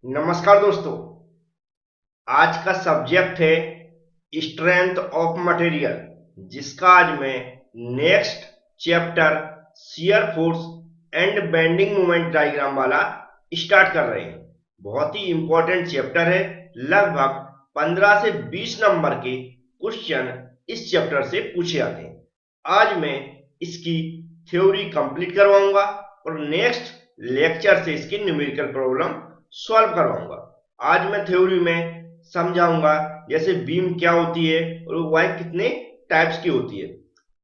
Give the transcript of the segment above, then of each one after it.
नमस्कार दोस्तों। आज का सब्जेक्ट है स्ट्रेंथ ऑफ मटेरियल, जिसका आज मैं next chapter shear force and bending moment diagram वाला स्टार्ट कर रहे हैं। बहुत ही इंपॉर्टेंट चैप्टर है। लगभग 15 से 20 नंबर के क्वेश्चन इस चैप्टर से पूछे जाते हैं। आज मैं इसकी थ्योरी कंप्लीट करवाऊंगा और नेक्स्ट लेक्चर से इसकी न्यूमेरिकल प्रॉब्लम सॉल्व करवाऊंगा। आज मैं थ्योरी में समझाऊंगा जैसे बीम क्या होती है और वह कितने टाइप्स की होती है,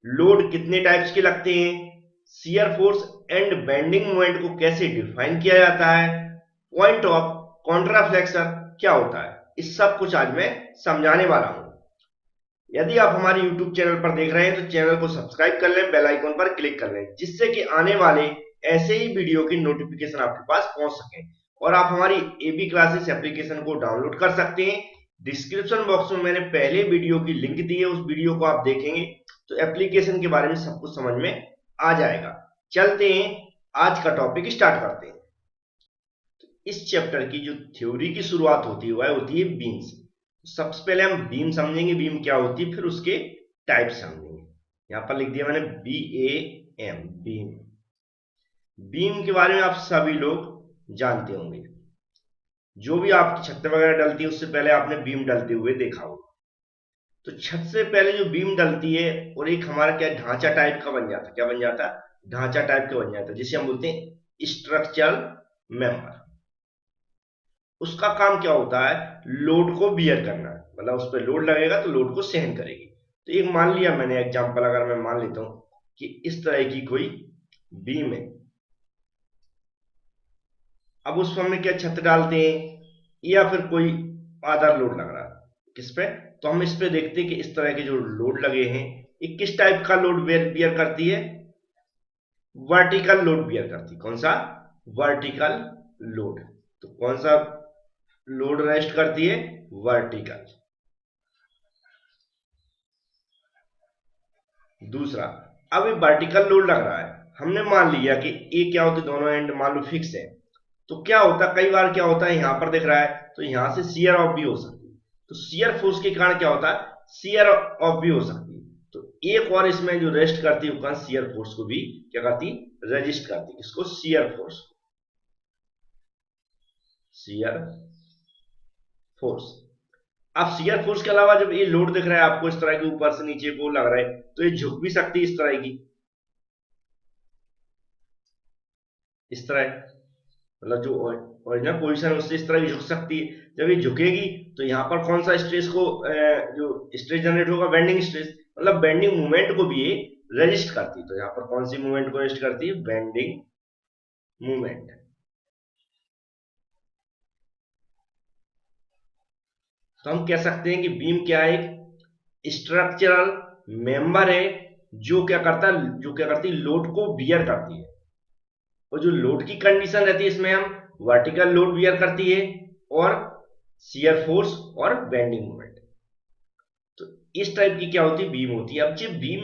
लोड कितने टाइप्स के लगते हैं, shear force and bending moment को कैसे डिफाइन किया जाता है, पॉइंट ऑफ कॉन्ट्राफ्लेक्शन क्या होता है। इस सब कुछ आज मैं समझाने वाला हूं। यदि आप हमारे YouTube चैनल पर देख रहे हैं तो चैनल को सब्सक्राइब कर लें, बेल आइकन पर क्लिक कर लें, जिससे कि आने वाले ऐसे ही वीडियो की नोटिफिकेशन आपके पास पहुंच सके। और आप हमारी एबी क्लासेस एप्लीकेशन को डाउनलोड कर सकते हैं। डिस्क्रिप्शन बॉक्स में मैंने पहले वीडियो की लिंक दी है, उस वीडियो को आप देखेंगे तो एप्लीकेशन के बारे में सब कुछ समझ में आ जाएगा। चलते हैं, आज का टॉपिक स्टार्ट करते हैं। इस चैप्टर की जो थ्योरी की शुरुआत होती है वह होती है बीम से। सबसे पहले हम बीम समझेंगे, बीम क्या होती है, फिर उसके टाइप समझेंगे। यहां पर लिख दिया मैंने BAM, बीम। बीम के बारे में आप सभी लोग जानते होंगे। जो भी आपकी छत वगैरह डलती है उससे पहले आपने बीम डलते हुए देखा होगा। तो छत से पहले जो बीम डलती है और एक हमारा क्या ढांचा टाइप का बन जाता, क्या बन जाता, ढांचा टाइप का बन जाता, जिसे हम बोलते हैं स्ट्रक्चरल मेंबर। उसका काम क्या होता है, लोड को बियर करना, मतलब उस पर लोड लगेगा तो लोड को सहन करेगी। तो एक मान लिया मैंने एग्जांपल, अगर मैं मान लेता हूं कि इस तरह की कोई बीम है। अब उस पर हम क्या छत डालते हैं या फिर कोई आधार लोड लग रहा है किस पे, तो हम इस पे देखते हैं कि इस तरह के जो लोड लगे हैं ये किस टाइप का लोड बियर करती है, वर्टिकल लोड बियर करती है। कौन सा, वर्टिकल लोड। तो कौन सा लोड रेस्ट करती है, वर्टिकल। दूसरा, अब ये वर्टिकल लोड लग रहा है, हमने मान लिया कि ये क्या होते, दोनों एंड मान लो फिक्स है। तो क्या होता, कई बार क्या होता है, यहां पर दिख रहा है तो यहां से शियर ऑफ भी हो सकती है। तो शियर फोर्स के कारण क्या होता है, शियर ऑफ भी हो सकती है। तो एक और इसमें जो रेस्ट करती है वो शियर फोर्स को भी क्या करती, रेजिस्ट करती है। इसको शियर फोर्स, शियर फोर्स। अब शियर फोर्स के अलावा जब ये लोड दिख रहा है आपको इस तरह के ऊपर से नीचे को लग रहा है, तो ये झुक भी सकती है इस तरह की, इस तरह, मतलब जो ओरिजिनल पोजीशन है उससे इस तरह की झुक सकती है। जब ये झुकेगी तो यहाँ पर कौन सा स्ट्रेस को जो स्ट्रेस जनरेट होगा, बेंडिंग स्ट्रेस, मतलब बेंडिंग मूवमेंट को भी ये रेजिस्ट करती है। तो यहाँ पर कौन सी मूवमेंट को रेजिस्ट करती है, बेंडिंग मूवमेंट। तो हम कह सकते हैं कि बीम क्या है, एक स्ट्रक्चरल मेंबर है जो क्या करता है, जो क्या करती है, लोड को बियर करती है। और जो लोड की कंडीशन रहती है इसमें हम वर्टिकल लोड बियर करती है और शियर फोर्स और बेंडिंग मोमेंट। तो इस टाइप की क्या होती है, बीम होती है। अब जो बीम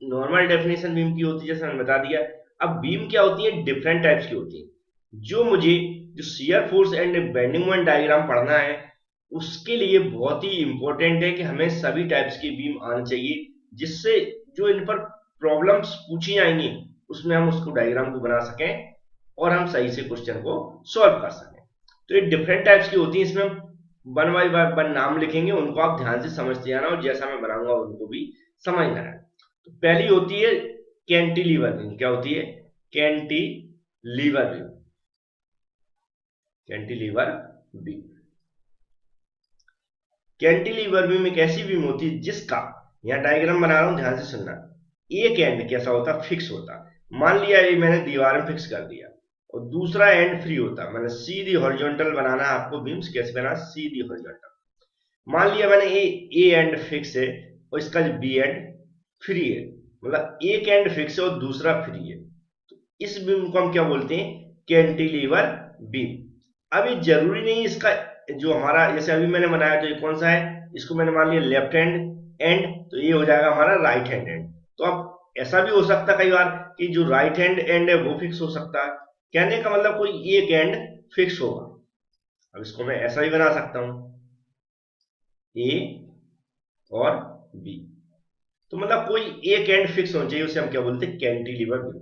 नॉर्मल डेफिनेशन बीम की होती है जैसे मैंने बता दिया। अब बीम क्या होती है, डिफरेंट टाइप्स की होती है। जो मुझे जो shear force and bending moment diagram पढ़ना है उसके लिए बहुत ही इंपॉर्टेंट है कि हमें सभी टाइप्स की बीम आनी चाहिए, जिससे जो इन पर प्रॉब्लम्स पूछी जाएंगी उसमें हम उसको डायग्राम को बना सकें और हम सही से क्वेश्चन को सॉल्व कर सकें। तो ये डिफरेंट टाइप्स की होती है, इसमें हम वन बाई वन नाम लिखेंगे, उनको आप ध्यान से समझते जाना और जैसा मैं बनाऊंगा उनको भी समझना है। तो पहली होती है कैंटिलीवर बीम। क्या होती है, cantilever beam, cantilever beam. Cantilever beam एक ऐसी बीम होती है जिसका, यहाँ डायग्राम बना रहा हूं ध्यान से सुनना, एक एंड कैसा होता, फिक्स होता। मान लिया ये मैंने दीवार में फिक्स कर दिया और दूसरा एंड फ्री होता, मैंने सीधी हॉरिजॉन्टल बनाना है आपको बीम्स, कैसे बना, सीधी हॉरिजॉन्टल। मान लिया मैंने ए एंड फिक्स है और इसका जो बी एंड फ्री है, मतलब एक एंड फिक्स है और दूसरा फ्री है। तो इस बीम को हम क्या बोलते हैं, कैंटिलीवर बीम। अब ये जरूरी नहीं इसका जो हमारा, जैसे अभी मैंने बनाया तो ये कौन सा है, इसको मैंने मान लिया लेफ्ट हैंड एंड, तो ये हो जाएगा हमारा राइट हैंड एंड। तो अब ऐसा भी हो सकता है कई बार कि जो राइट हैंड एंड है वो फिक्स हो सकता है। कहने का मतलब कोई एक एंड फिक्स होगा अब इसको मैं ऐसा भी बना सकता हूं, ए और बी। तो मतलब कोई एक एंड फिक्स होना चाहिए, उसे हम क्या बोलते हैं, कैंटिलीवर बीम।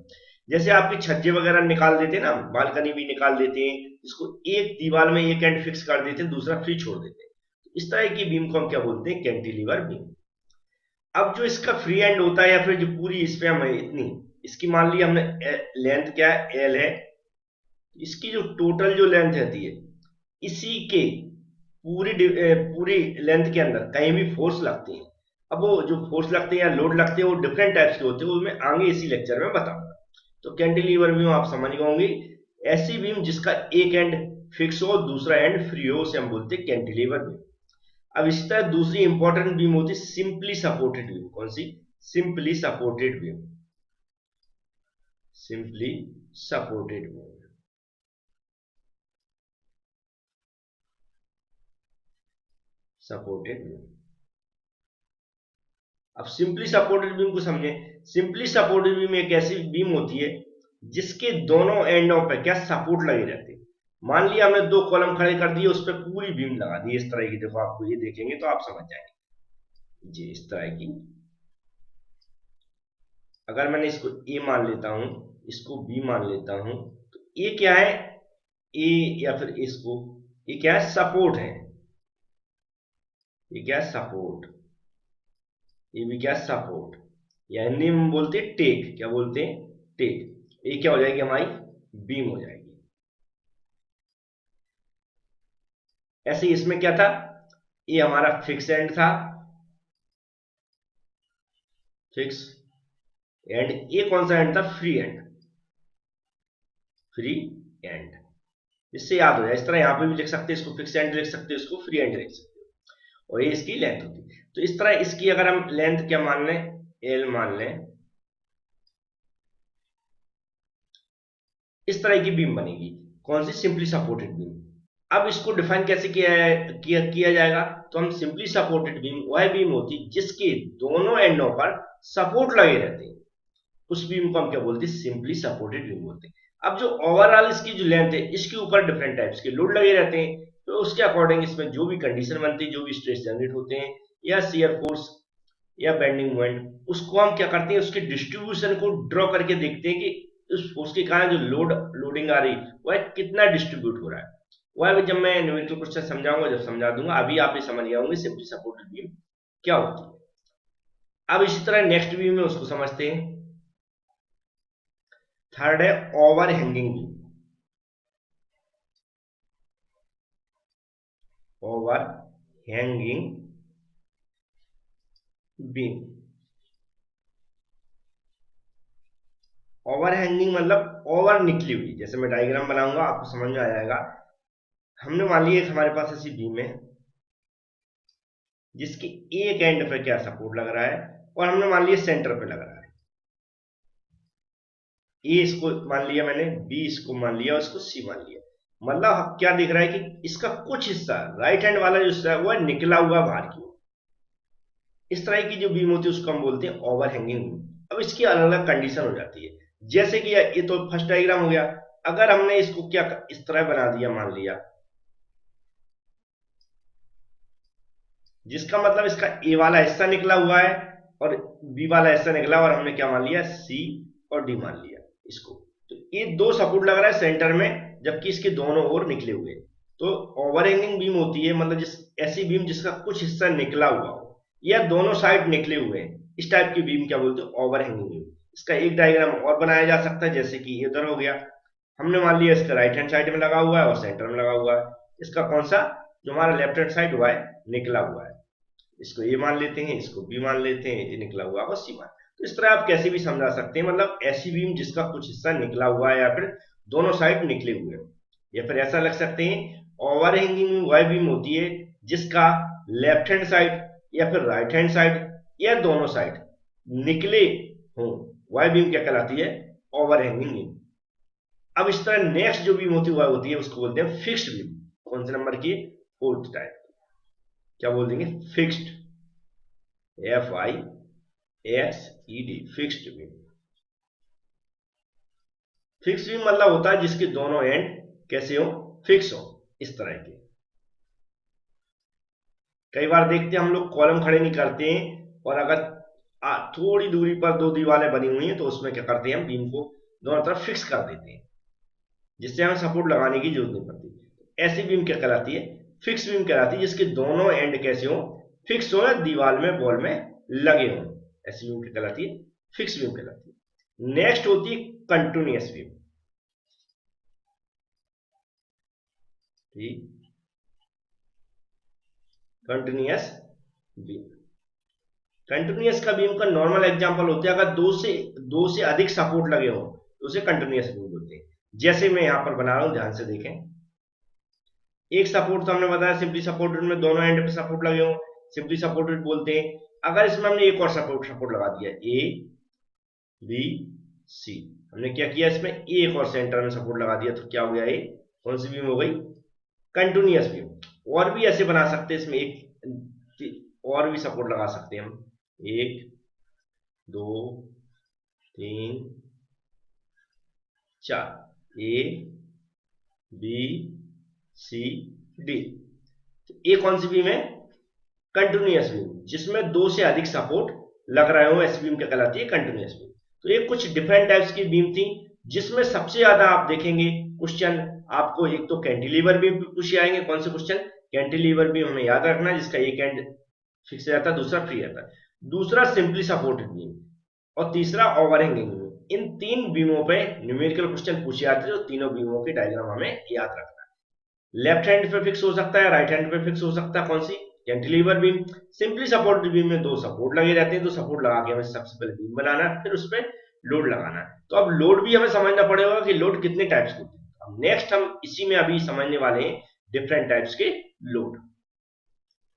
जैसे आपकी छज्जे वगैरह निकाल देते हैं ना, बालकनी भी निकाल देते हैं, इसको एक दीवार में एक एंड फिक्स कर देते हैं, दूसरा फ्री छोड़ देते हैं, तो इस तरह की बीम को हम क्या बोलते हैं, कैंटिलीवर बीम। अब जो इसका फ्री एंड होता है या फिर जो पूरी इस पे हम इतनी, इसकी मान ली हमने लेंथ क्या है, एल है, इसकी जो टोटल जो लेंथ रहती है, इसी के पूरी लेंथ के अंदर कहीं भी फोर्स लगती है। अब वो जो फोर्स लगते हैं या लोड लगते हैं वो डिफरेंट टाइप्स के होते हैं, वो मैं आगे इसी लेक्चर में बताऊंगा। तो कैंटिलीवर बीम आप समझ गए होंगे, ऐसी बीम जिसका एक एंड फिक्स हो दूसरा एंड फ्री हो, उसे हम बोलते हैं कैंटिलीवर बीम। अब इसी तरह दूसरी इंपॉर्टेंट बीम होती है सिंपली सपोर्टेड बीम। कौन सी? Simply supported beam. Simply supported beam. Supported beam. अब सिंपली सपोर्टेड बीम को समझें। सिंपली सपोर्टेड बीम एक ऐसी बीम होती है जिसके दोनों एंडों पे क्या सपोर्ट लगे रहते हैं। मान लिया हमने दो कॉलम खड़े कर दिए, उस पर पूरी बीम लगा दी इस तरह की। देखो आपको ये देखेंगे तो आप समझ जाएंगे जी, इस तरह की। अगर मैंने इसको ए मान लेता हूं, इसको बी मान लेता हूं, तो ये क्या है, ए या फिर इसको, ये क्या है, सपोर्ट है। ये क्या है, सपोर्ट। ये भी क्या है, सपोर्ट। या हिंदी में बोलते हैं टेक। क्या बोलते हैं, टेक। ये क्या हो जाएगी, हमारी बीम हो जाएगी। ऐसे ही इसमें क्या था, ये हमारा फिक्स एंड था, फिक्स एंड। ये कौन सा एंड था, फ्री एंड। फ्री एंड, इससे याद हो जाए। इस तरह यहां पे भी लिख सकते हैं, इसको फिक्स एंड लिख सकते हैं, इसको फ्री एंड लिख सकते हैं, और ये इसकी लेंथ होती है। तो इस तरह इसकी अगर हम लेंथ क्या मान लें, एल मान लें, इस तरह की बीम बनेगी। कौन सी, सिंपली सपोर्टेड बीम। अब इसको डिफाइन कैसे किया जाएगा, तो हम सिंपली सपोर्टेड बीम वह बीम होती है जिसके दोनों एंडों पर सपोर्ट लगे रहते हैं, उस बीम को हम क्या बोलते हैं, सिंपली सपोर्टेड बीम बोलते हैं। अब जो ओवरऑल इसकी जो लेंथ है, इसके ऊपर डिफरेंट टाइप्स के लोड लगे रहते हैं, तो उसके अकॉर्डिंग इसमें जो भी कंडीशन बनती है, जो भी स्ट्रेस जनरेट होते हैं या शियर फोर्स या बेंडिंग मोमेंट, उसको हम क्या करते हैं, उसके डिस्ट्रीब्यूशन को ड्रॉ करके देखते हैं कि उस फोर्स के कारण जो लोडिंग आ रही है वह कितना डिस्ट्रीब्यूट हो रहा है। वह जब मैं न्यूमेरिकल क्वेश्चन समझाऊंगा, जब समझा दूंगा, अभी आप ये समझ गए होंगे सिंपली सपोर्टेड बीम क्या होती है। अब इसी तरह नेक्स्ट बीम में उसको समझते हैं। थर्ड है over hanging beam. Over hanging beam. Over hanging मतलब ओवर निकली हुई। जैसे मैं डायग्राम बनाऊंगा आपको समझ में आ जाएगा। हमने मान लिया हमारे पास ऐसी बीम है जिसके एक एंड पे क्या सपोर्ट लग रहा है, और हमने मान लिया सेंटर पे लग रहा है। ए इसको मान लिया मैंने, बी इसको मान लिया, और इसको सी मान लिया। मतलब क्या दिख रहा है कि इसका कुछ हिस्सा, राइट हैंड वाला जो हिस्सा है वो है निकला हुआ बाहर की ओर। इस तरह की जो बीम होती है उसको हम बोलते हैं ओवर हैंगिंग बीम। अब इसकी अलग अलग कंडीशन हो जाती है। जैसे कि ये तो फर्स्ट डायग्राम हो गया। अगर हमने इसको क्या इस तरह बना दिया, मान लिया, जिसका मतलब इसका ए वाला हिस्सा निकला हुआ है और बी वाला हिस्सा निकला, और हमने क्या मान लिया, सी और डी मान लिया इसको। तो ये दो सपोर्ट लग रहा है सेंटर में, जबकि इसके दोनों ओर निकले हुए। तो ओवरहैंगिंग बीम होती है मतलब ऐसी बीम जिसका कुछ हिस्सा निकला हुआ हो या दोनों साइड निकले हुए हैं, इस टाइप की बीम क्या बोलते हैं, ओवरहैंगिंग बीम। इसका एक डायग्राम और बनाया जा सकता है, जैसे कि इधर हो गया। हमने मान लिया इसका राइट हैंड साइड में लगा हुआ है और सेंटर में लगा हुआ है। इसका कौन सा, जो हमारा लेफ्ट हैंड साइड हुआ है, निकला हुआ है। इसको ए मान लेते हैं, इसको बी मान लेते हैं, ये निकला हुआ और सी मान। तो इस तरह आप कैसे भी समझा सकते हैं, मतलब ऐसी बीम जिसका कुछ हिस्सा निकला हुआ है या फिर दोनों साइड निकले हुए हैं। या फिर ऐसा लग सकते हैं, ओवरहैंगिंग वह बीम होती है जिसका लेफ्ट हैंड साइड या फिर राइट हैंड साइड या दोनों साइड निकले हों, वह बीम क्या कहलाती है, ओवरहैंगिंग बीम। अब इस तरह नेक्स्ट जो बीम होती है वह होती है, उसको बोलते हैं फिक्स्ड बीम। कौन से नंबर की, फोर्थ टाइप। क्या बोल देंगे, fixed, FIXED, fixed beam. Fixed beam मतलब होता है जिसके दोनों एंड कैसे हो, फिक्स हो। इस तरह के। कई बार देखते हैं हम लोग कॉलम खड़े नहीं करते हैं, और अगर थोड़ी दूरी पर दो दीवारें बनी हुई हैं तो उसमें क्या करते हैं, हम बीम को दोनों तरफ फिक्स कर देते हैं, जिससे हमें सपोर्ट लगाने की जरूरत नहीं पड़ती। ऐसी बीम क्या कहलाती है, फिक्स बीम कहलाती है, जिसके दोनों एंड कैसे हो, फिक्स हो, दीवार में वॉल में लगे हो। ऐसी बीम क्या कहलाती है, फिक्स बीम कहलाती है। नेक्स्ट होती है कंटिन्यूअस बीम। ठीक, कंटिन्यूअस बीम। कंटिन्यूअस का बीम का नॉर्मल एग्जांपल होते हैं, अगर दो से अधिक सपोर्ट लगे हो तो उसे कंटिन्यूअस बीम बोलते हैं। जैसे मैं यहां पर बना रहा हूं, ध्यान से देखें। एक सपोर्ट तो हमने बताया सिंपली सपोर्टेड में दोनों एंड पे सपोर्ट लगे हो, सिंपली सपोर्टेड बोलते हैं। अगर इसमें हमने एक और सपोर्ट लगा दिया, ए बी सी, हमने क्या किया, इसमें एक और सेंटर में सपोर्ट लगा दिया, तो क्या हो गया, ये कौन सी बीम हो गई, कंटिन्यूअस बीम। और भी ऐसे बना सकते हैं, इसमें एक और भी सपोर्ट लगा सकते हैं हम, 1 2 3 4, ए बी सी डी। ए कौन सी बीम है, कंटिन्यूअस बीम, जिसमें दो से अधिक सपोर्ट लग रहे हो, ऐसी बीम क्या कहलाती है, कंटिन्यूअस बीम। तो ये कुछ डिफरेंट टाइप्स की बीम थी, जिसमें सबसे ज्यादा आप देखेंगे क्वेश्चन आपको एक तो कैंटिलीवर बीम पूछे आएंगे। कौन से क्वेश्चन, कैंटिलीवर बीम हमें याद रखना है, जिसका एक एंड फिक्स रहता है, दूसरा फ्री रहता है, दूसरा सिंपली सपोर्टेड बीम, और तीसरा ओवरहैंगिंग बीम। इन तीन बीमों पे न्यूमेरिकल क्वेश्चन पूछे जाते हैं, तो तीनों बीमों के डायग्राम हमें याद रखना है। लेफ्ट हैंड पे फिक्स हो सकता है, राइट हैंड पे फिक्स हो सकता है, कौन सी, cantilever beam. Simply supported beam में दो सपोर्ट लगे रहते हैं, तो सपोर्ट लगा के हमें सबसे पहले बीम बनाना है, फिर उस पर लोड लगाना है। तो अब लोड भी हमें समझना पड़ेगा कि लोड कितने टाइप्स के होते हैं। अब नेक्स्ट हम इसी में अभी समझने वाले हैं डिफरेंट टाइप्स के लोड।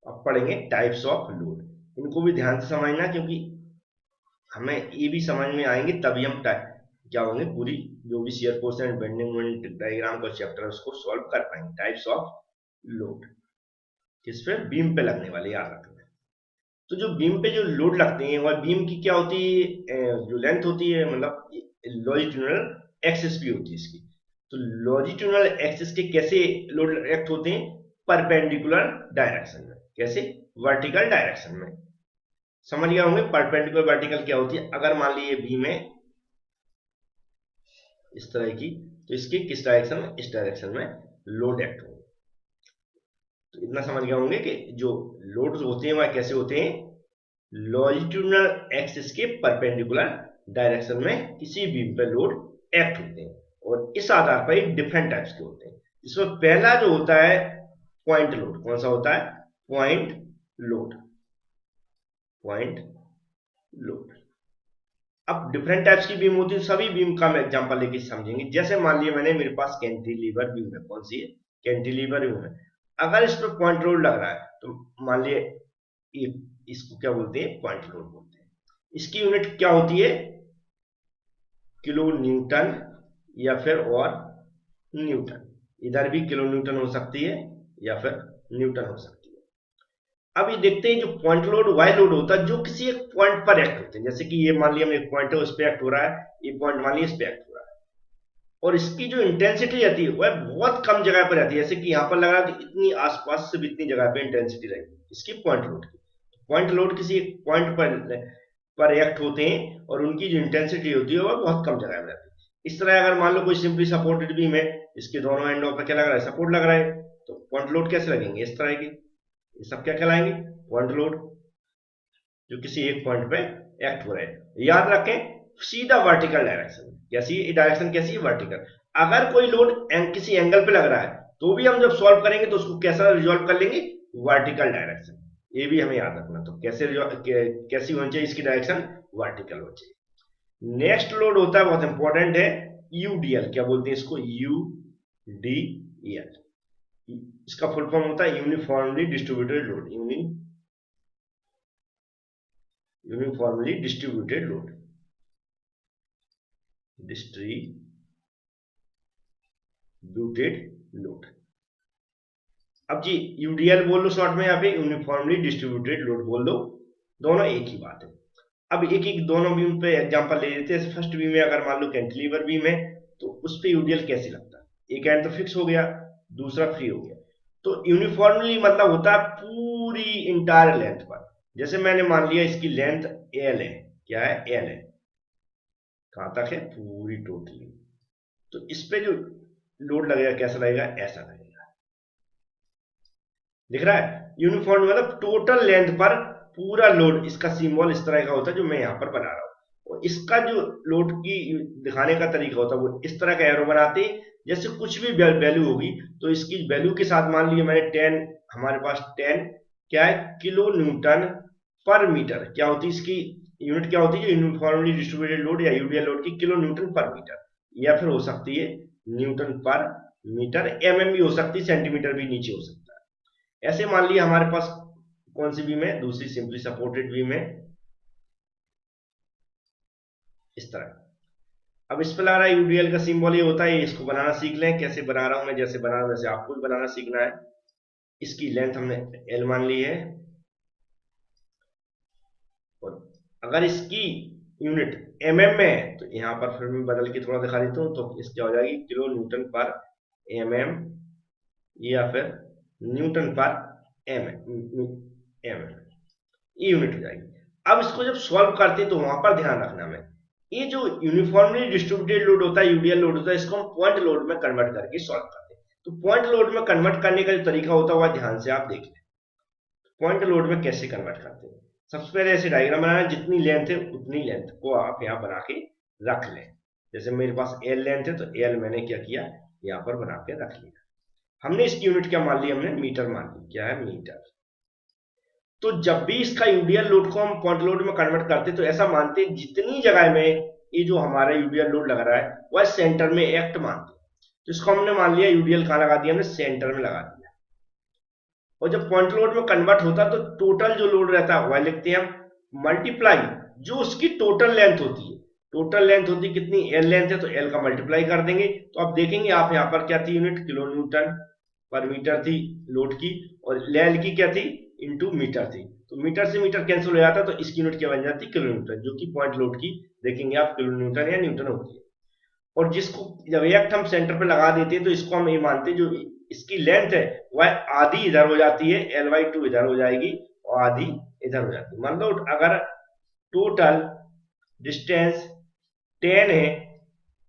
अब पढ़ेंगे टाइप्स ऑफ लोड, इनको भी ध्यान से समझना, क्योंकि हमें ये भी समझ में आएंगे तभी हम क्या होंगे, पूरी जो भी shear force and bending moment diagram का चैप्टर है उसको सॉल्व कर पाएंगे। टाइप्स ऑफ लोड, किस पे, बीम पे लगने वाले, याद रखना है। तो जो बीम पे जो लोड लगते हैं, और बीम की क्या होती है, जो लेंथ होती है, मतलब लॉन्जिट्यूडिनल एक्सिस भी होती है इसकी। तो लॉन्जिट्यूडिनल एक्सिस के कैसे लोड एक्ट होते हैं, परपेंडिकुलर डायरेक्शन में। कैसे, वर्टिकल डायरेक्शन में। समझ गए होंगे परपेंडिकुलर वर्टिकल क्या होती है। अगर मान लीजिए बीम है इस तरह की, तो इसके किस डायरेक्शन में, इस डायरेक्शन में लोड एक्ट होगा। तो इतना समझ गए होंगे कि जो लोड होते हैं वह कैसे होते हैं, लॉन्जिट्यूडिनल एक्सिस के परपेंडिकुलर डायरेक्शन में किसी बीम पर लोड एक्ट होते हैं, और इस आधार पर डिफरेंट टाइप्स के होते हैं। इसमें पहला जो होता है पॉइंट लोड, कौन सा होता है, पॉइंट लोड, पॉइंट लोड। अब डिफरेंट टाइप्स की बीम होती है, सभी बीम का हम एग्जांपल लेके समझेंगे। जैसे मान लिया मैंने, मेरे पास कैंटिलीवर बीम है, कौन सी है, कैंटिलीवर बीम है। अगर इस पर पॉइंट लोड लग रहा है, तो मान लिए इसको क्या बोलते हैं, पॉइंट लोड बोलते हैं। इसकी यूनिट क्या होती है, किलो न्यूटन या फिर और न्यूटन। इधर भी किलो न्यूटन हो सकती है या फिर न्यूटन हो सकती है। अब ये देखते हैं, जो पॉइंट लोड वाई लोड होता है, जो किसी एक पॉइंट पर एक्ट होते हैं। जैसे कि ये मान लिया एक पॉइंट है, उस पर एक्ट हो रहा है, ये पॉइंट मान लिया इस पे एक्ट हो रहा है, और इसकी जो इंटेंसिटी रहती है वह बहुत कम जगह पर रहती है। जैसे कि यहाँ पर लग रहा है तो इतनी आसपास से भी इतनी जगह पे इंटेंसिटी रहेगी इसकी पॉइंट लोड की। पॉइंट लोड किसी एक पॉइंट पर एक्ट होते हैं, और उनकी जो इंटेंसिटी होती है वह बहुत कम जगह में रहती है। इस तरह अगर मान लो कोई सिंपली सपोर्टेड बीम है, इसके दोनों एंडों पर क्या लग रहा है, सपोर्ट लग रहा है, तो पॉइंट लोड कैसे लगेंगे, इस तरह की। ये सब क्या कहलाएंगे, पॉइंट लोड, जो किसी एक पॉइंट पे एक्ट हो रहे हैं। याद रखें, सीधा वर्टिकल डायरेक्शन। कैसी डायरेक्शन, कैसी, वर्टिकल। अगर कोई लोड किसी एंगल पे लग रहा है, तो भी हम जब सॉल्व करेंगे तो उसको कैसा रिजॉल्व कर लेंगे, वर्टिकल डायरेक्शन। ये भी हमें याद रखना। तो कैसी होनी चाहिए इसकी डायरेक्शन, वर्टिकल होनी चाहिए। नेक्स्ट लोड होता है, बहुत इंपॉर्टेंट है, यूडीएल। क्या बोलते हैं इसको, यूडीएल। इसका फुल फॉर्म होता है uniformly distributed load, uniformly distributed load, distributed load. अब जी यूडीएल बोल लो शॉर्ट में, या फिर यूनिफॉर्मली डिस्ट्रीब्यूटेड लोड बोल दो, दोनों एक ही बात है। अब एक एक दोनों बीम पे एग्जांपल ले लेते हैं। फर्स्ट बीम में अगर मान लो कैंटिलीवर बीम है, तो उस पे यूडीएल कैसे लगता है, एक एंड तो फिक्स हो गया, दूसरा फ्री हो गया। तो यूनिफॉर्मली मतलब होता है पूरी इंटायर लेंथ पर। जैसे मैंने मान लिया इसकी लेंथ एल है, क्या है, एल है, कहां तक है, पूरी टोटली। तो इस पे जो लोड लगेगा कैसा लगेगा, ऐसा लगेगा, दिख रहा है। यूनिफॉर्म मतलब टोटल लेंथ पर पूरा लोड, इसका सिंबल इस तरह का होता है जो मैं यहां पर बना रहा हूं। और इसका जो लोड की दिखाने का तरीका होता है वो इस तरह का एरो बनाते हैं। जैसे कुछ भी वैल्यू होगी तो इसकी वैल्यू के साथ मान लिया मैंने 10, हमारे पास 10 क्या है, किलो न्यूटन पर मीटर। क्या होती है इसकी यूनिट, क्या होती है, यूनिफॉर्मली डिस्ट्रीब्यूटेड लोड या यूडीएल लोड की किलो न्यूटन पर मीटर, या फिर हो सकती है न्यूटन पर मीटर, एमएम भी हो सकती है, सेंटीमीटर भी नीचे हो सकता है। ऐसे मान लिया हमारे पास कौन सी बीम है, दूसरी सिंपली सपोर्टेड बीम है, इस तरह। अब इस पर लग रहा है यूडीएल का सिंबल ये होता है, इसको बनाना सीख लें, कैसे बना रहा हूं मैं, जैसे बना रहा हूं वैसे आपको भी बनाना सीखना है। इसकी लेंथ हमने एल मान ली है, और अगर इसकी यूनिट एमएम में है तो यहां पर फिर मैं बदल के थोड़ा दिखा देता हूं, तो इसकी हो जाएगी किलो न्यूटन पर एमएम, या फिर न्यूटन पर एम एम, ये यूनिट हो जाएगी। अब इसको जब सॉल्व करते हैं तो वहां पर ध्यान रखना में, ये जो यूनिफॉर्मली डिस्ट्रीब्यूटेड लोड होता है, यूडीएल लोड होता है, इसको हम पॉइंट लोड में कन्वर्ट करके सॉल्व करते हैं। तो पॉइंट लोड में कन्वर्ट करने का जो तरीका होता है वह ध्यान से आप देख लें। पॉइंट लोड में कैसे कन्वर्ट करते हैं, सबसे पहले ऐसे डायग्राम बनाना, जितनी लेंथ है उतनी लेंथ को आप यहाँ बना के रख लें। जैसे मेरे पास एल लेंथ है तो एल मैंने क्या किया, यहाँ पर बना के रख लिया। हमने इसकी यूनिट क्या मान ली, हमने मीटर मान ली, क्या है, मीटर। तो जब भी इसका यूडीएल लोड को हम पॉइंट लोड में कन्वर्ट करते तो ऐसा मानते हैं जितनी जगह में ये जो हमारा यूडीएल लोड लग रहा है वह सेंटर में एक्ट मानते हैं। तो इसको हमने मान लिया यूडीएल कहां लगा दिया, हमने सेंटर में लगा दिया। और जब पॉइंट लोड में कन्वर्ट होता तो टोटल जो लोड रहता है वह लिखते हैं हम मल्टीप्लाई जो उसकी टोटल लेंथ होती है। टोटल लेंथ होती है कितनी, एल लेंथ है तो एल का मल्टीप्लाई कर देंगे। तो आप देखेंगे आप यहाँ पर क्या थी यूनिट, किलो न्यूटन पर मीटर थी लोड की, और लेल की क्या थी, इंटू मीटर थी। तो मीटर से मीटर कैंसिल हो जाता तो इसकी यूनिट क्या बन जाती, किलो न्यूटन, जो कि पॉइंट लोड की देखेंगे आप किलो न्यूटन या न्यूटन होती है। और जिसको जब एक्ट हम सेंटर पे लगा देते हैं तो इसको हम ये मानते हैं जो इसकी लेंथ है वह आधी इधर हो जाती है, L/2 इधर हो जाएगी और आधी इधर हो जाती है। मतलब अगर टोटल डिस्टेंस 10 है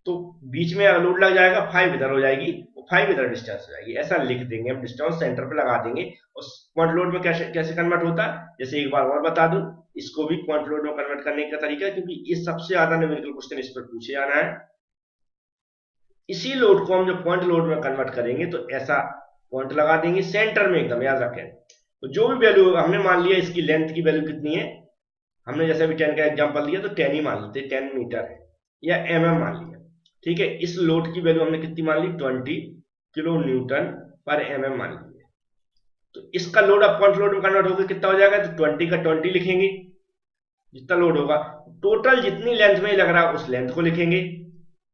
तो बीच में लोड लग जाएगा 5 इधर हो जाएगी और 5 इधर डिस्टेंस हो जाएगी, ऐसा लिख देंगे हम, डिस्टेंस सेंटर पे लगा देंगे। और पॉइंट लोड में कैसे कैसे कन्वर्ट होता है, जैसे एक बार और बता दूं, इसको भी पॉइंट लोड में कन्वर्ट करने का तरीका, क्योंकि ये सबसे ज्यादा न्यूमेरिकल क्वेश्चन इस पर पूछे जाना है। इसी लोड को हम जब पॉइंट लोड में कन्वर्ट करेंगे तो ऐसा पॉइंट लगा देंगे सेंटर में, एकदम याद रखें। तो जो भी वैल्यू हमने मान लिया इसकी लेंथ की वैल्यू कितनी है, हमने जैसे अभी 10 का एग्जांपल दिया तो 10 ही मान लेते, 10 मीटर है या एमएम मान लिया, ठीक है। इस लोड की वैल्यू हमने कितनी मान ली, 20 किलो न्यूटन पर एमएम मान ली। तो इसका लोड अब पॉइंट लोड में कन्वर्ट होकर कितना हो जाएगा, तो 20 का 20 लिखेंगे, जितना लोड होगा टोटल जितनी लेंथ में लग रहा है उस लेंथ को लिखेंगे,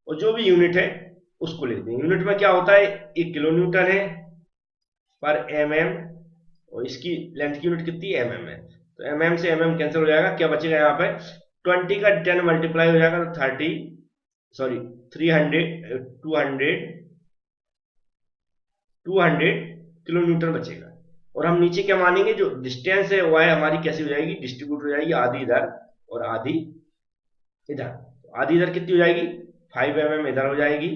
और जो भी यूनिट है उसको लिख देंगे। यूनिट में क्या होता है, 1 किलो न्यूटन है पर एमएम, और इसकी लेंथ की यूनिट कितनी, एमएम है। तो एमएम से एमएम कैंसिल हो जाएगा, क्या बचेगा यहाँ पे, 20 का 10 मल्टीप्लाई हो जाएगा तो 30, सॉरी 300, 200 किलो न्यूटन बचेगा। और हम नीचे क्या मानेंगे, जो डिस्टेंस है वह हमारी कैसी हो जाएगी, डिस्ट्रीब्यूट हो जाएगी, आधी इधर और आधी इधर। आधी इधर कितनी हो जाएगी, 5 mm इधर हो जाएगी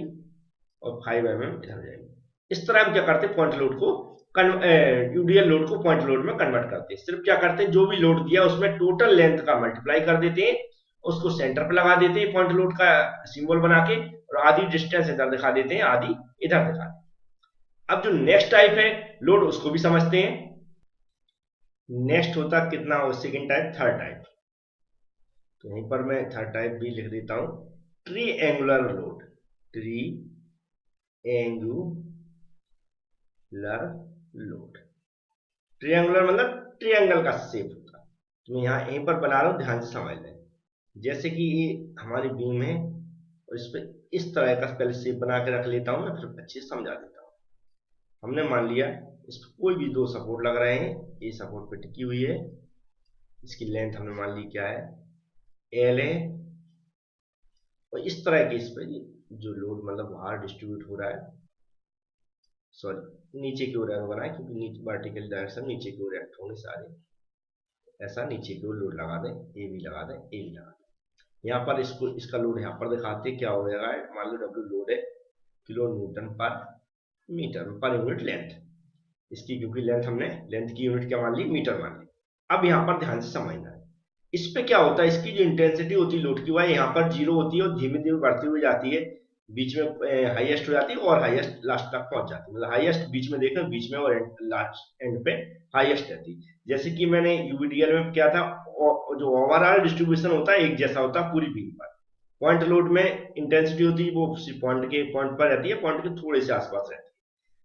और 5 mm इधर हो जाएगी। इस तरह हम क्या करते हैं, पॉइंट लोड को यूडीएल लोड को पॉइंट लोड में कन्वर्ट करते हैं। सिर्फ क्या करते हैं, जो भी लोड दिया उसमें टोटल लेंथ का मल्टीप्लाई कर देते हैं, उसको सेंटर पे लगा देते हैं पॉइंट लोड का सिंबल बना के, और आधी डिस्टेंस इधर दिखा देते हैं, आधी इधर दिखा देते हैं। अब जो नेक्स्ट टाइप है लोड उसको भी समझते हैं। नेक्स्ट होता कितना, सेकेंड टाइप, थर्ड टाइप। तो यहीं पर मैं थर्ड टाइप भी लिख देता हूं, triangular load, triangular load. Triangular मतलब ट्रिएंगल का शेप होता है। तो मैं यहाँ यहीं पर बना रहा हूं, ध्यान से समझ लें। जैसे कि ये हमारी बीम है और इस पर इस तरह का पहले शेप बना के रख लेता हूं, मैं फिर अच्छे से समझा देता हूं। हमने मान लिया इस पर कोई भी दो सपोर्ट लग रहे हैं, ये सपोर्ट पे टिकी हुई है, इसकी लेंथ हमने मान ली क्या है, एल है, और इस तरह के इस पर जो लोड मतलब बाहर डिस्ट्रीब्यूट हो रहा है सॉरी नीचे की ओर एरो बनाए, क्योंकि नीचे वर्टिकल डायरेक्शन नीचे की ओर एक्ट होंगे सारे। ऐसा नीचे की ओर लोड लगा दें, ए भी लगा दें, ए भी लगा दें। यहाँ पर इसको इसका लोड यहाँ पर दिखाते क्या हो जाएगा। मान लो डब्ल्यू लोड है किलो न्यूटन पर मीटर पर यूनिट लेंथ इसकी, क्योंकि लेंथ हमने लेंथ की यूनिट क्या मान ली, मीटर मान ली। अब यहाँ पर ध्यान से समझना है, इस पे क्या होता है, इसकी जो इंटेंसिटी होती है लोड की, वह यहाँ पर जीरो होती है और धीमे धीमे बढ़ती हुई जाती है, बीच में हाईएस्ट हो जाती है और हाईएस्ट लास्ट तक पहुंच जाती है। मतलब हाईएस्ट बीच में देखो, बीच में, और लास्ट एंड पे हाईएस्ट रहती है। जैसे कि मैंने यूवीडीएल में क्या था, जो ओवरऑल डिस्ट्रीब्यूशन होता है एक जैसा होता है पूरी बीम पर। पॉइंट लोड में इंटेंसिटी होती है वो पॉइंट पर रहती है, पॉइंट के थोड़े से आसपास रहती है।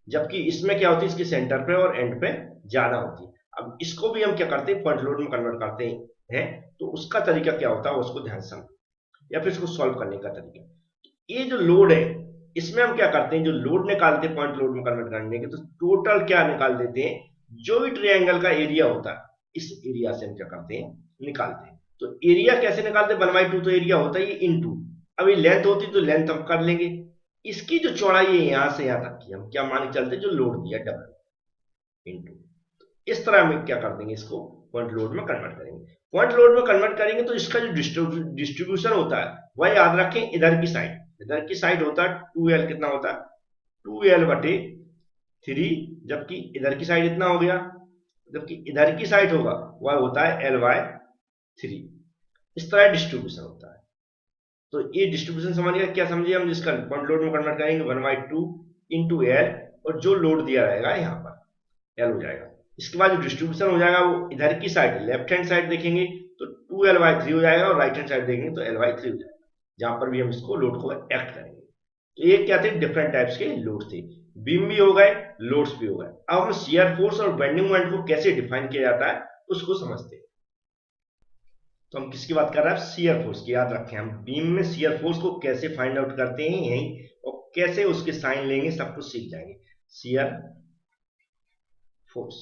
जबकि इसमें क्या होती है, इसके सेंटर पे और एंड पे ज्यादा होती है। अब इसको भी हम क्या करते हैं, पॉइंट लोड में कन्वर्ट करते हैं। तो उसका तरीका क्या होता है उसको ध्यान से समझो, या फिर इसको सॉल्व करने का तरीका। ये जो लोड है, इसमें हम क्या करते हैं, जो लोड निकालते हैं पॉइंट लोड में कन्वर्ट करने के, तो टोटल क्या निकाल देते हैं, जो भी ट्रायंगल का एरिया होता है इस एरिया से हम क्या करते हैं, निकालते हैं। तो एरिया कैसे निकालते हैं, 1/2 तो एरिया होता है, ये इनटू, अब ये लेंथ होती तो लेंथ हम कर लेंगे, इसकी जो चौड़ाई है यहां से यहां तक की, हम क्या मान के चलते, जो लोड दिया डबल इनटू। इस तरह हम क्या कर देंगे, इसको पॉइंट लोड में कन्वर्ट करेंगे। पॉइंट लोड में कन्वर्ट करेंगे तो इसका जो डिस्ट्रीब्यूशन होता है वह याद रखें, इधर की साइड होता है 2l, कितना होता है 2l/3, जबकि इधर की साइड इतना हो गया, जबकि इधर की साइड होगा वह होता है l/3। इस तरह डिस्ट्रीब्यूशन होता है। तो ये डिस्ट्रीब्यूशन समझिए, क्या समझिए हम, जिसका पॉइंट लोड में कन्वर्ट करेंगे 1/2 इंटू एल, और जो लोड दिया रहेगा यहाँ पर एल हो जाएगा। इसके बाद जो डिस्ट्रीब्यूशन हो जाएगा वो इधर की साइड, लेफ्ट हैंड साइड देखेंगे तो 2l/3 हो जाएगा, और राइट हैंड साइड देखेंगे तो l/3 हो जाएगा, जहां पर भी हम इसको लोड को एक्ट करेंगे। तो ये क्या थे, डिफरेंट टाइप्स के लोड थे, बीम भी हो गए, लोड्स भी हो गए। अब हम शियर फोर्स और बेंडिंग मोमेंट को कैसे डिफाइन किया जाता है उसको समझते हैं। तो हम किसकी बात कर रहे हैं, शियर फोर्स की। याद रखें, हम बीम में शियर फोर्स को कैसे फाइंड आउट करते हैं यही, और कैसे उसके साइन लेंगे, सब कुछ सीख जाएंगे। शियर फोर्स,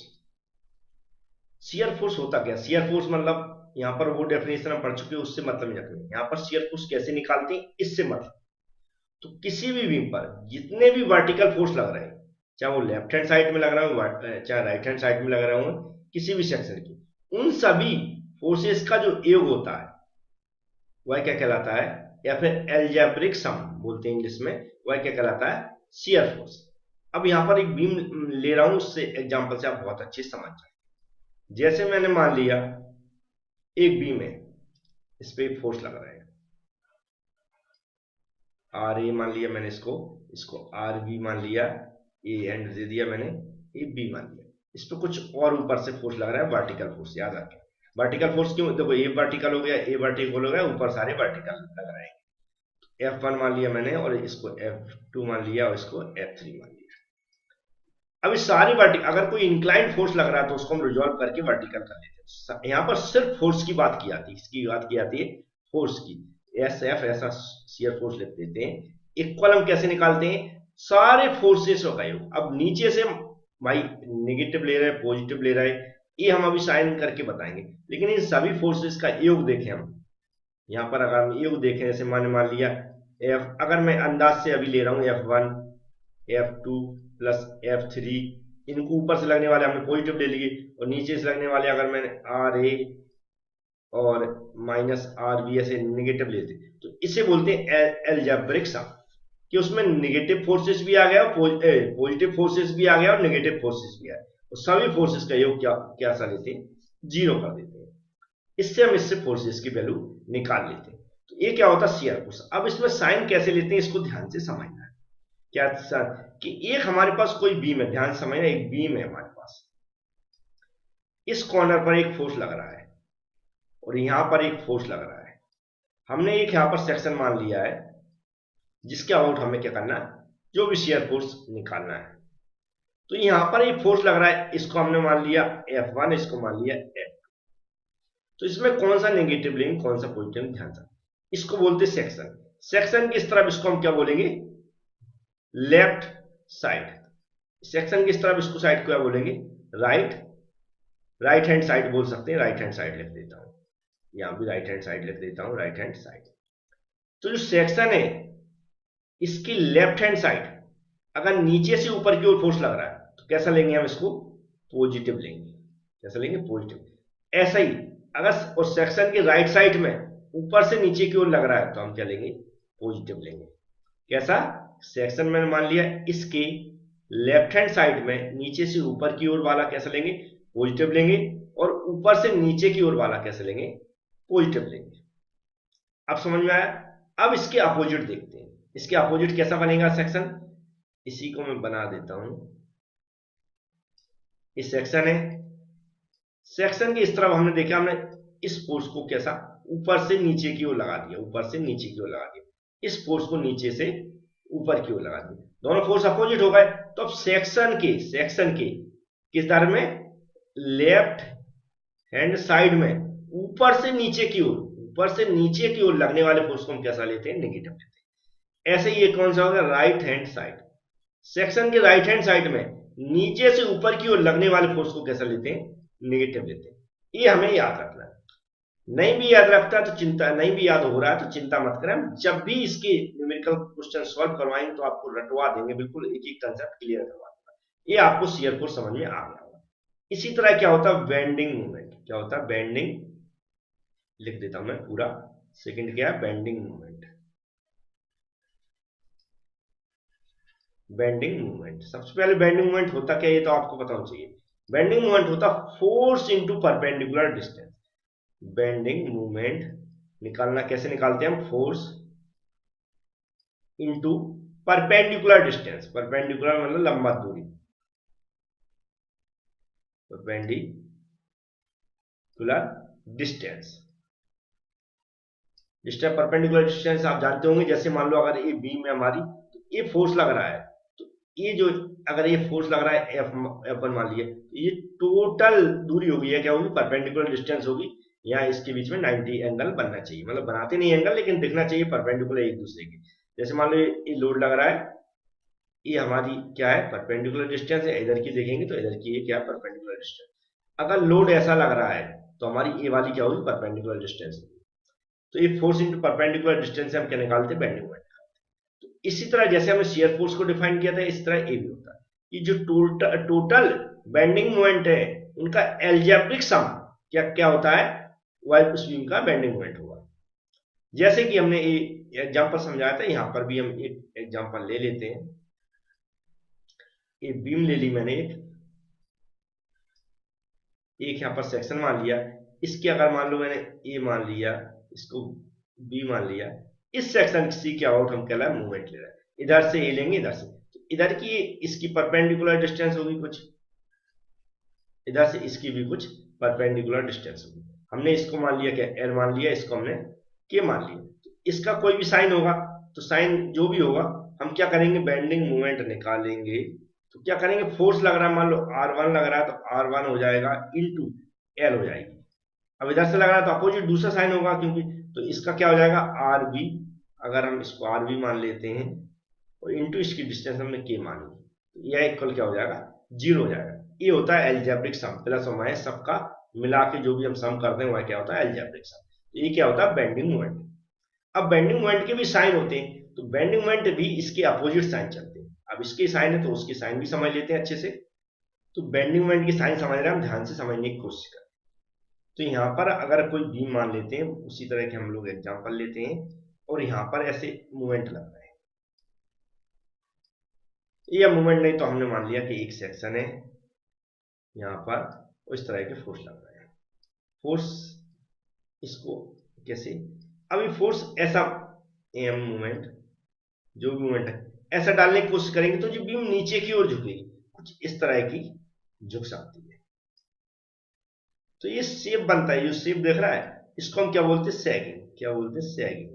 शियर फोर्स होता क्या, शियर फोर्स मतलब यहाँ पर वो डेफिनेशन हम पढ़ चुके हैं, उससे मतलब नहीं रखना। यहाँ पर शियर फोर्स कैसे निकालते हैं इससे मतलब, तो किसी भी बीम पर जितने भी वर्टिकल फोर्स लग रहे हैं, चाहे वो लेफ्ट हैंड साइड में लग रहा हो, चाहे राइट हैंड साइड में लग रहा हो, किसी भी सेक्शन की, उन सभी फोर्सेस का जो योग होता है वह क्या कहलाता है, या फिर एल्जेब्रिक सम बोलते हैं इंग्लिश में, वह क्या कहलाता है, शियर फोर्स। अब यहां पर एक बीम ले रहा हूं, उससे एग्जांपल से आप बहुत अच्छे समझ जाए। जैसे मैंने मान लिया एक बीम है, इस पे एक फोर्स लग रहा है आर ए, मान लिया मैंने इसको इसको आर बी मान लिया, ए एंड दे दिया मैंने, ए बी मान लिया। इस पे कुछ और ऊपर से फोर्स लग रहा है, वर्टिकल फोर्स। याद रखें, वर्टिकल फोर्स क्यों, देखो ए वर्टिकल हो गया, ए वर्टिकल हो गया, ऊपर सारे वर्टिकल लग रहे हैं। F1 मान लिया मैंने, और इसको F2 मान लिया, और इसको F3 मान लिया। अब इस सारी वर्टिकल, अगर कोई इंक्लाइंड फोर्स लग रहा है तो उसको हम रिजॉल्व करके वर्टिकल कर लेते हैं। यहाँ पर सिर्फ फोर्स की बात की जाती है, इसकी बात की जाती है फोर्स की, एस एफ ऐसा शियर फोर्स लिख देते हैं। इक्वल हम कैसे निकालते हैं, सारे फोर्सेस का योग। अब नीचे से भाई नेगेटिव ले रहा है, पॉजिटिव ले रहा है, ये हम अभी साइन करके बताएंगे, लेकिन इन सभी फोर्सेस का योग देखें हम। यहाँ पर अगर हम योग देखें, जैसे मान लिया एफ, अगर मैं अंदाज से अभी ले रहा हूँ F1 F2 प्लस F3, इनको ऊपर से लगने वाले हमने पॉजिटिव ले लिए, और नीचे से लगने वाले अगर मैंने RA और माइनस RB ऐसे नेगेटिव लेते, तो इसे बोलते हैं एल्जेब्रिक सम, कि उसमें नेगेटिव फोर्सेस भी आ गया, पॉजिटिव फोर्सेस भी आ गया, और नेगेटिव फोर्सेस भी आ गया, और सभी फोर्सेस का योग क्या सा लेते हैं, 0 कर देते हैं। इससे हम इससे फोर्सेस की वैल्यू निकाल लेते हैं। तो ये क्या होता है, शियर फोर्स। अब इसमें साइन कैसे लेते हैं इसको ध्यान से समझना है। क्या कि एक हमारे पास कोई बीम है, ध्यान से समझना, एक बीम है हमारे पास, इस कॉर्नर पर एक फोर्स लग रहा है और यहां पर एक फोर्स लग रहा है। हमने एक यहां पर सेक्शन मान लिया है, जिसके अबाउट हमें क्या करना है, जो भी शियर फोर्स निकालना है। तो यहां पर एक फोर्स लग रहा है, इसको हमने मान लिया F1, इसको मान लिया F। तो इसमें कौन सा नेगेटिव लेंगे, कौन सा पॉजिटिव, ध्यान से। इसको बोलते हैं सेक्शन। सेक्शन की इस तरफ इसको हम क्या बोलेंगे, लेफ्ट साइड। सेक्शन की इस तरफ इसको साइड को क्या बोलेंगे, राइट हैंड साइड बोल सकते हैं। राइट हैंड साइड लिख देता हूं, यहां भी राइट हैंड साइड लिख देता हूं, राइट हैंड साइड। तो जो सेक्शन है इसकी लेफ्ट हैंड साइड अगर नीचे से ऊपर की ओर फोर्स लग रहा है तो कैसा लेंगे हम इसको, पॉजिटिव लेंगे। कैसा लेंगे, पॉजिटिव। ऐसा ही अगर और सेक्शन के राइट साइड में ऊपर से नीचे की ओर लग रहा है तो हम क्या लेंगे, पॉजिटिव लेंगे। कैसा, सेक्शन में मान लिया इसके लेफ्ट हैंड साइड में नीचे से ऊपर की ओर वाला कैसा लेंगे, पॉजिटिव लेंगे, और ऊपर से नीचे की ओर वाला कैसे लेंगे, पॉजिटिव लेंगे। अब समझ में आया। अब इसके अपोजिट देखते हैं, इसके अपोजिट कैसा बनेगा सेक्शन, इसी को मैं बना देता हूं। इस सेक्शन है, सेक्शन की इस तरफ हमने देखा, हमने इस फोर्स को कैसा ऊपर से नीचे की ओर लगा दिया, ऊपर से नीचे की ओर लगा दिया, इस फोर्स को नीचे से ऊपर की ओर लगा दिया, दोनों फोर्स अपोजिट हो गए। तो अब सेक्शन के किस तरह में, लेफ्ट हैंड साइड में ऊपर से नीचे की ओर, ऊपर से नीचे की ओर लगने वाले फोर्स को हम कैसा लेते हैं, नेगेटिव लेते हैं। ऐसे ही ये कौन सा होगा, राइट हैंड साइड, सेक्शन के राइट हैंड साइड में नीचे से ऊपर की ओर लगने वाले फोर्स को कैसा लेते हैं, नेगेटिव लेते हैं। ये हमें याद रखना है। नहीं भी याद रखता तो चिंता, नहीं भी याद हो रहा है तो चिंता मत करें, हम जब भी इसके न्यूमेरिकल क्वेश्चन सॉल्व करवाएंगे तो आपको रटवा देंगे, बिल्कुल एक एक कंसेप्ट क्लियर करवा देंगे, ये आपको शियर फोर्स समझ में आ गया होगा। इसी तरह क्या होता है, बेंडिंग मूवमेंट। क्या होता है, बेंडिंग, लिख देता हूं मैं पूरा, सेकंड क्या है, बेंडिंग मूवमेंट। बेंडिंग मूवमेंट, सबसे पहले बेंडिंग मूवमेंट होता क्या, ये तो आपको पता होना चाहिए। बेंडिंग मूवमेंट होता force into perpendicular distance. Bending movement निकालना कैसे निकालते हैं हम, force into perpendicular distance. Perpendicular मतलब लंबा दूरी, perpendicular distance. Distance, perpendicular distance आप जानते होंगे, जैसे मान लो अगर ये बीम में हमारी, तो ये फोर्स लग रहा है, तो ये जो, अगर ये फोर्स लग रहा है F1 मान लिया, ये टोटल दूरी होगी, है क्या होगी, परपेंडिकुलर डिस्टेंस होगी। यहाँ इसके बीच में 90 एंगल बनना चाहिए, मतलब बनाते नहीं एंगल, लेकिन दिखना चाहिए परपेंडिकुलर एक दूसरे के। जैसे मान लो ये लोड लग रहा है, ये हमारी क्या है, परपेंडिकुलर डिस्टेंस है, इधर की देखेंगे तो इधर की ये क्या है, परपेंडिकुलर डिस्टेंस। अगर लोड ऐसा लग रहा है तो हमारी ये वाली क्या होगी, परपेंडिकुलर डिस्टेंस। तो ये फोर्स इनटू परपेंडिकुलर डिस्टेंस से हम क्या निकालते हैं, बेंडिंग मोमेंट। तो इसी तरह जैसे हमने शियर फोर्स को डिफाइन किया था, इस तरह ये भी होता है। ये जो टोटल बेंडिंग मोमेंट है, उनका एल्जेब्रिक सम क्या क्या होता है, वाइप स्वीम का बेंडिंग मोमेंट होगा। जैसे कि हमने ये एग्जांपल समझाया था, यहां पर भी हम एक एग्जांपल ले लेते हैं। ये बीम ले ली मैंने, एक यहां पर सेक्शन मान लिया, इसके अगर मान लो मैंने ए मान लिया, इसको बी मान लिया, इस सेक्शन सी के आउट हम कहला मूवमेंट ले रहा है, इधर से ए लेंगे, इधर से, तो इधर की इसकी परपेंडिकुलर डिस्टेंस होगी कुछ, इधर से इसकी भी कुछ परपेंडिकुलर डिस्टेंस होगी। हमने इसको मान लिया क्या, एल मान लिया, इसको हमने के मान लिया। तो इसका कोई भी साइन होगा, तो साइन जो भी होगा हम क्या करेंगे, बेंडिंग मूवमेंट निकालेंगे। तो क्या करेंगे, फोर्स लग रहा है, मान लो R1 लग रहा है, तो R1 हो जाएगा इंटू एल हो जाएगी। अब इधर से लग रहा है तो अपोजिट दूसरा साइन होगा, क्योंकि तो इसका क्या हो जाएगा, RB, अगर हम इसको RB मान लेते हैं और इंटू इसकी डिस्टेंस हमने के मान ली, तो यह इक्वल क्या हो जाएगा, 0 हो जाएगा। ये होता है एल्जेब्रिक सम, प्लस और माइनस सबका मिला के जो भी हम सम करते हैं वह क्या होता है, एल्जेब्रिक सम। तो ये क्या होता है, बेंडिंग मोमेंट। अब बेंडिंग मोमेंट के भी साइन होते हैं, तो बेंडिंग मोमेंट भी इसके अपोजिट साइन चलते हैं। अब इसके साइन है तो उसके साइन भी समझ लेते हैं अच्छे से। तो बेंडिंग मोमेंट की साइन समझ रहे हैं हम, ध्यान से समझने की कोशिश करें। तो यहाँ पर अगर कोई बीम मान लेते हैं, उसी तरह के हम लोग एग्जांपल लेते हैं, और यहाँ पर ऐसे मूवमेंट लग रहा है, ये मूवमेंट नहीं तो हमने मान लिया कि एक सेक्शन है यहाँ पर, इस तरह के फोर्स लग रहे हैं। फोर्स इसको कैसे, अभी फोर्स ऐसा एम मूवमेंट, जो भी मूवमेंट है ऐसा डालने की कोशिश करेंगे तो जो बीम नीचे की ओर झुकेगी, कुछ इस तरह की झुक सकती है। तो ये शेप बनता है, जो शेप देख रहा है, इसको हम क्या बोलते हैं, सैगिंग। क्या बोलते हैं, सैगिंग।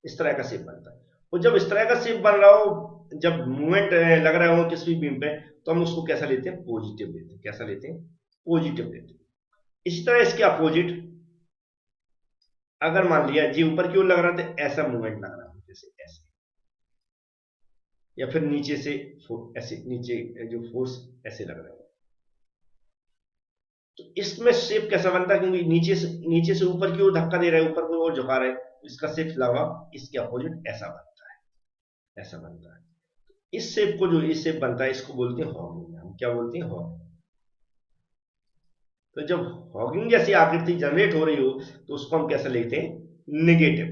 इस तरह का शेप बनता है। और जब इस तरह का शेप बन रहा हो, जब मूवमेंट लग रहा हो किसी भी बीम पे, तो हम उसको कैसा लेते हैं, पॉजिटिव लेते हैं। कैसा लेते हैं, पॉजिटिव लेते हैं। इसी तरह इसके अपोजिट, अगर मान लिया जी ऊपर की ओर लग रहा था, ऐसा मूवमेंट लग रहा है, जैसे ऐसे, या फिर नीचे से ऐसे, नीचे जो फोर्स ऐसे लग रहा है, तो इसमें शेप कैसा बनता है, क्योंकि नीचे से ऊपर की ओर धक्का दे रहा है, ऊपर की ओर झुका रहा है, तो इसका शेप लगा इसके अपोजिट ऐसा बनता है, ऐसा बनता है। इस शेप को, जो इस शेप बनता है, इसको बोलते हैं हॉगिंग। हम क्या बोलते हैं? हॉगिंग। तो जब हॉगिंग जैसी आकृति जनरेट हो रही हो तो उसको हम कैसे लेते हैं? निगेटिव।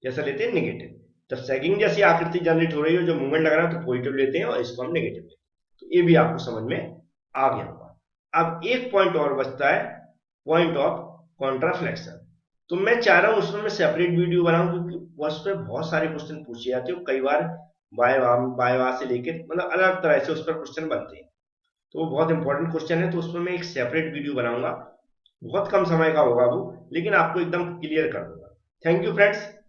कैसा लेते हैं? निगेटिव। जब सैगिंग जैसी आकृति जनरेट हो रही हो, जो मूवमेंट लग रहा है, तो पॉजिटिव लेते हैं, और इसको हम नेगेटिव लेते हैं। तो ये भी आपको समझ में आ गया होगा। अब एक पॉइंट और बचता है, पॉइंट ऑफ कॉन्ट्राफ्लेक्शन। तो मैं चाह रहा हूं उसमें मैं सेपरेट वीडियो बनाऊं, क्योंकि उस पर बहुत सारे क्वेश्चन पूछे जाते हैं, कई बार बाय से लेकर मतलब अलग तरह से उस पर क्वेश्चन बनते हैं। तो वो बहुत इंपॉर्टेंट क्वेश्चन है, तो उसमें मैं एक सेपरेट वीडियो बनाऊंगा। बहुत कम समय का होगा वो, लेकिन आपको एकदम क्लियर कर दूंगा। Thank you friends.